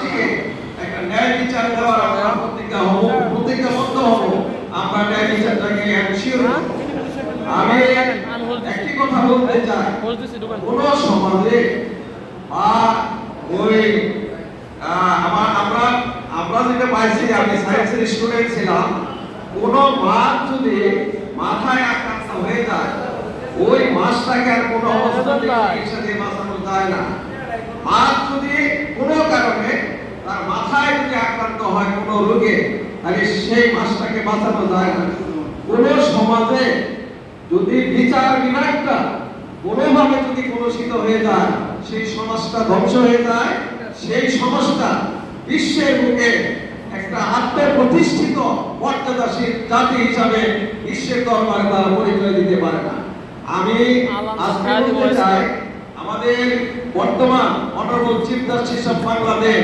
মাসটিকে একটা ন্যায় বিচার দেওয়ার আমরা প্রতিজ্ঞাবদ্ধ হব। আমরা ন্যায় বিচারটাকে এনশিওর করব। আমি একটি কথা বলতে চাই, কোন সমাজে বা ওই আমরা যেটা পাইছি, আমি সায়েন্সের স্টুডেন্ট ছিলাম, কোন মাছ যদি মাথায় আক্রান্ত হয়ে যায় ওই মাছটাকে আর কোনো অবস্থাতে চিকিৎসা দিয়ে বাঁচানো যায় না। মাছ যদি কোনো কারণে তার মাথায় যদি আক্রান্ত হয় কোনো রোগে, তাহলে সেই মাছটাকে বাঁচানো যায় না। কোন সমাজে যদি বিচার বিভাগটা কোনোভাবে যদি কলুষিত হয়ে যায়, সেই সমাজটা ধ্বংস হয়ে যায়, সেই সমাজটা বিশ্বের বুকে একটা আত্মপ্রতিষ্ঠিত মর্যাদাশীল জাতি হিসাবে বিশ্বের দরবারে তারা পরিচয় দিতে পারে না। আমি আজকে বলতে চাই, আমাদের বর্তমান honourable chief justice of Bangladesh